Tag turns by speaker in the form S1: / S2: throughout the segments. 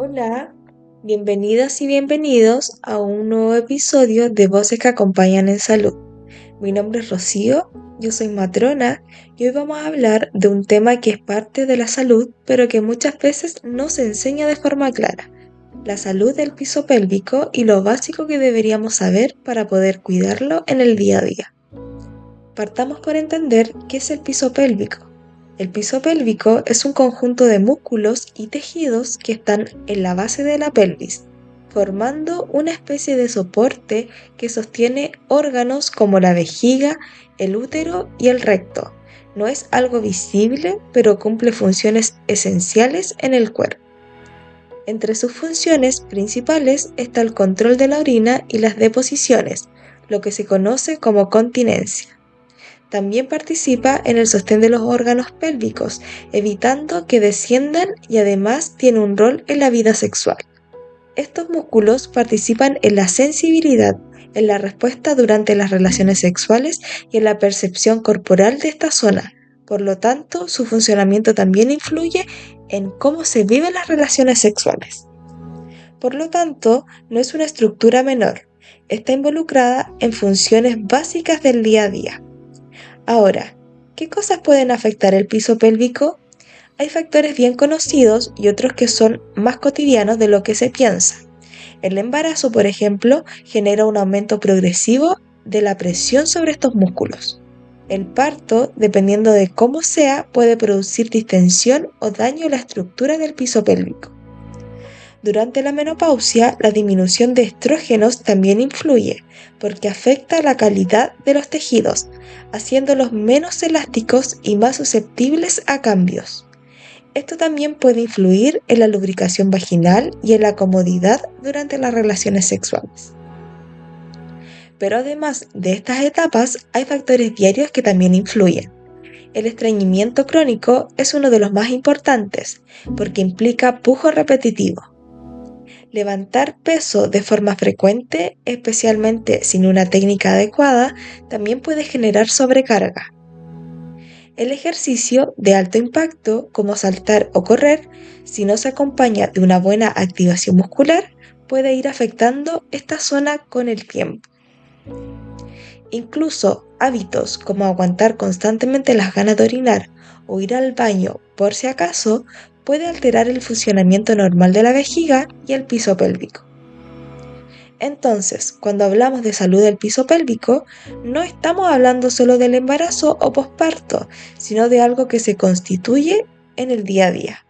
S1: Hola, bienvenidas y bienvenidos a un nuevo episodio de Voces que Acompañan en Salud. Mi nombre es Rocío, yo soy matrona y hoy vamos a hablar de un tema que es parte de la salud, pero que muchas veces no se enseña de forma clara: la salud del piso pélvico y lo básico que deberíamos saber para poder cuidarlo en el día a día. Partamos por entender qué es el piso pélvico. El piso pélvico es un conjunto de músculos y tejidos que están en la base de la pelvis, formando una especie de soporte que sostiene órganos como la vejiga, el útero y el recto. No es algo visible, pero cumple funciones esenciales en el cuerpo. Entre sus funciones principales está el control de la orina y las deposiciones, lo que se conoce como continencia. También participa en el sostén de los órganos pélvicos, evitando que desciendan, y además tiene un rol en la vida sexual. Estos músculos participan en la sensibilidad, en la respuesta durante las relaciones sexuales y en la percepción corporal de esta zona. Por lo tanto, su funcionamiento también influye en cómo se viven las relaciones sexuales. Por lo tanto, no es una estructura menor, está involucrada en funciones básicas del día a día. Ahora, ¿qué cosas pueden afectar el piso pélvico? Hay factores bien conocidos y otros que son más cotidianos de lo que se piensa. El embarazo, por ejemplo, genera un aumento progresivo de la presión sobre estos músculos. El parto, dependiendo de cómo sea, puede producir distensión o daño a la estructura del piso pélvico. Durante la menopausia, la disminución de estrógenos también influye, porque afecta la calidad de los tejidos, haciéndolos menos elásticos y más susceptibles a cambios. Esto también puede influir en la lubricación vaginal y en la comodidad durante las relaciones sexuales. Pero además de estas etapas, hay factores diarios que también influyen. El estreñimiento crónico es uno de los más importantes, porque implica pujo repetitivo. Levantar peso de forma frecuente, especialmente sin una técnica adecuada, también puede generar sobrecarga. El ejercicio de alto impacto, como saltar o correr, si no se acompaña de una buena activación muscular, puede ir afectando esta zona con el tiempo. Incluso hábitos como aguantar constantemente las ganas de orinar o ir al baño por si acaso puede alterar el funcionamiento normal de la vejiga y el piso pélvico. Entonces, cuando hablamos de salud del piso pélvico, no estamos hablando solo del embarazo o posparto, sino de algo que se constituye en el día a día.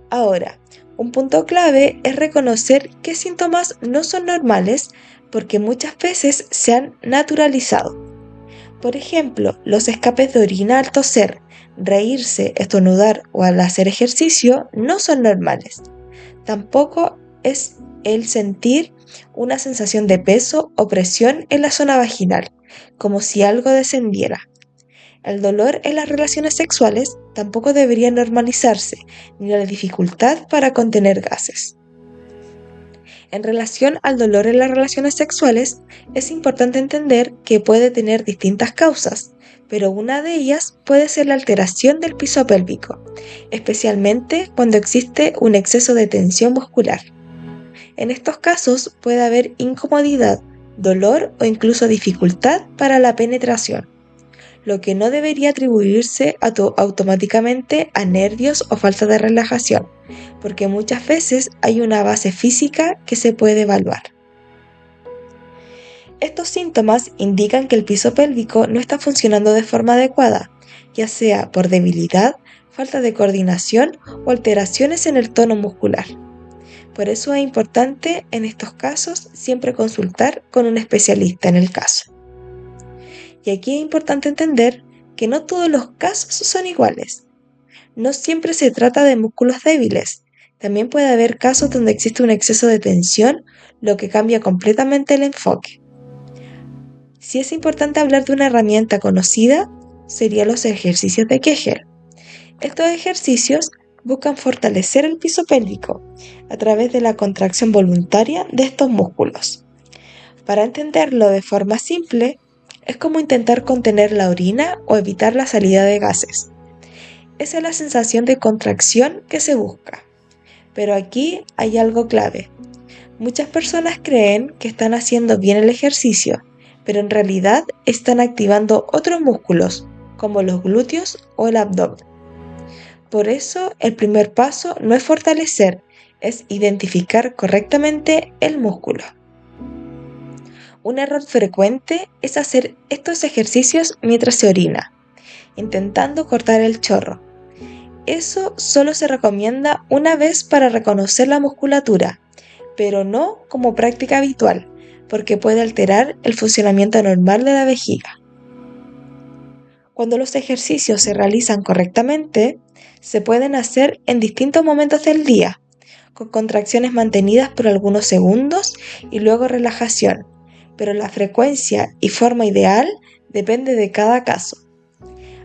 S1: Ahora, un punto clave es reconocer qué síntomas no son normales, porque muchas veces se han naturalizado. Por ejemplo, los escapes de orina al toser, reírse, estornudar o al hacer ejercicio no son normales. Tampoco es el sentir una sensación de peso o presión en la zona vaginal, como si algo descendiera. El dolor en las relaciones sexuales tampoco debería normalizarse, ni la dificultad para contener gases. En relación al dolor en las relaciones sexuales, es importante entender que puede tener distintas causas, pero una de ellas puede ser la alteración del piso pélvico, especialmente cuando existe un exceso de tensión muscular. En estos casos puede haber incomodidad, dolor o incluso dificultad para la penetración, lo que no debería atribuirse automáticamente a nervios o falta de relajación, porque muchas veces hay una base física que se puede evaluar. Estos síntomas indican que el piso pélvico no está funcionando de forma adecuada, ya sea por debilidad, falta de coordinación o alteraciones en el tono muscular. Por eso es importante en estos casos siempre consultar con un especialista en el caso. Y aquí es importante entender que no todos los casos son iguales. No siempre se trata de músculos débiles. También puede haber casos donde existe un exceso de tensión, lo que cambia completamente el enfoque. Si es importante hablar de una herramienta conocida, serían los ejercicios de Kegel. Estos ejercicios buscan fortalecer el piso pélvico a través de la contracción voluntaria de estos músculos. Para entenderlo de forma simple, es como intentar contener la orina o evitar la salida de gases. Esa es la sensación de contracción que se busca. Pero aquí hay algo clave. Muchas personas creen que están haciendo bien el ejercicio, pero en realidad están activando otros músculos, como los glúteos o el abdomen. Por eso, el primer paso no es fortalecer, es identificar correctamente el músculo. Un error frecuente es hacer estos ejercicios mientras se orina, intentando cortar el chorro. Eso solo se recomienda una vez para reconocer la musculatura, pero no como práctica habitual, porque puede alterar el funcionamiento normal de la vejiga. Cuando los ejercicios se realizan correctamente, se pueden hacer en distintos momentos del día, con contracciones mantenidas por algunos segundos y luego relajación, pero la frecuencia y forma ideal depende de cada caso.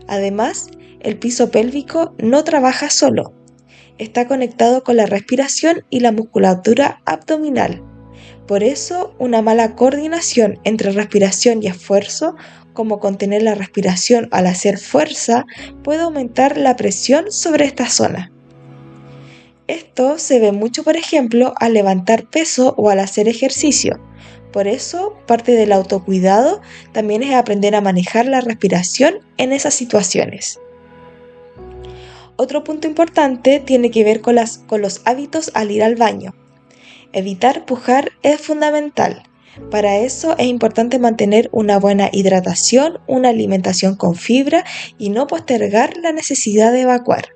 S1: Además, el piso pélvico no trabaja solo, está conectado con la respiración y la musculatura abdominal. Por eso, una mala coordinación entre respiración y esfuerzo, como contener la respiración al hacer fuerza, puede aumentar la presión sobre esta zona. Esto se ve mucho, por ejemplo, al levantar peso o al hacer ejercicio. Por eso, parte del autocuidado también es aprender a manejar la respiración en esas situaciones. Otro punto importante tiene que ver con los hábitos al ir al baño. Evitar pujar es fundamental. Para eso es importante mantener una buena hidratación, una alimentación con fibra y no postergar la necesidad de evacuar.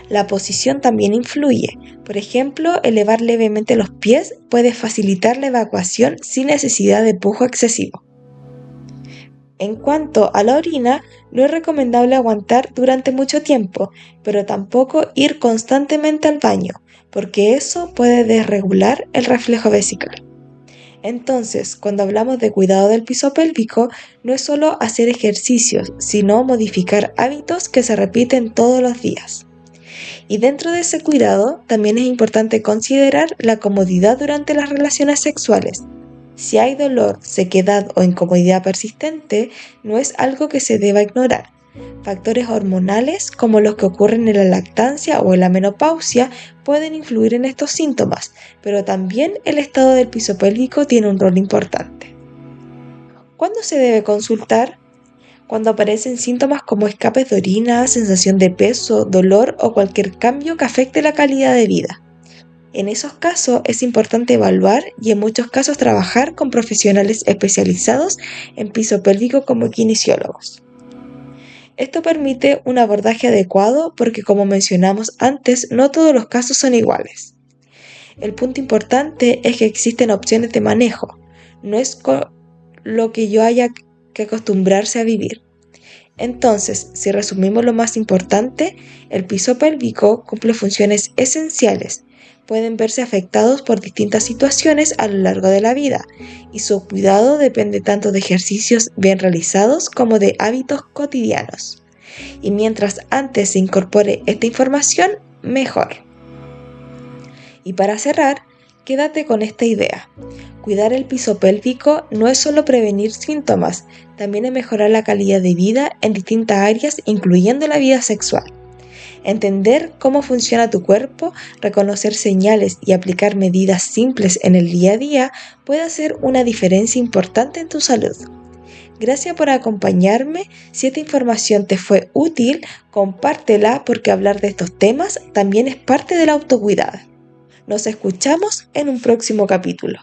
S1: La posición también influye. Por ejemplo, elevar levemente los pies puede facilitar la evacuación sin necesidad de pujo excesivo. En cuanto a la orina, no es recomendable aguantar durante mucho tiempo, pero tampoco ir constantemente al baño, porque eso puede desregular el reflejo vesical. Entonces, cuando hablamos de cuidado del piso pélvico, no es solo hacer ejercicios, sino modificar hábitos que se repiten todos los días. Y dentro de ese cuidado, también es importante considerar la comodidad durante las relaciones sexuales. Si hay dolor, sequedad o incomodidad persistente, no es algo que se deba ignorar. Factores hormonales como los que ocurren en la lactancia o en la menopausia pueden influir en estos síntomas, pero también el estado del piso pélvico tiene un rol importante. ¿Cuándo se debe consultar? Cuando aparecen síntomas como escapes de orina, sensación de peso, dolor o cualquier cambio que afecte la calidad de vida. En esos casos es importante evaluar y en muchos casos trabajar con profesionales especializados en piso pélvico como kinesiólogos. Esto permite un abordaje adecuado porque, como mencionamos antes, no todos los casos son iguales. El punto importante es que existen opciones de manejo, no es lo que yo haya que acostumbrarse a vivir. Entonces, si resumimos lo más importante, el piso pélvico cumple funciones esenciales. Pueden verse afectados por distintas situaciones a lo largo de la vida y su cuidado depende tanto de ejercicios bien realizados como de hábitos cotidianos. Y mientras antes se incorpore esta información, mejor. Y para cerrar, quédate con esta idea. Cuidar el piso pélvico no es solo prevenir síntomas, también es mejorar la calidad de vida en distintas áreas, incluyendo la vida sexual. Entender cómo funciona tu cuerpo, reconocer señales y aplicar medidas simples en el día a día puede hacer una diferencia importante en tu salud. Gracias por acompañarme. Si esta información te fue útil, compártela porque hablar de estos temas también es parte del autocuidado. Nos escuchamos en un próximo capítulo.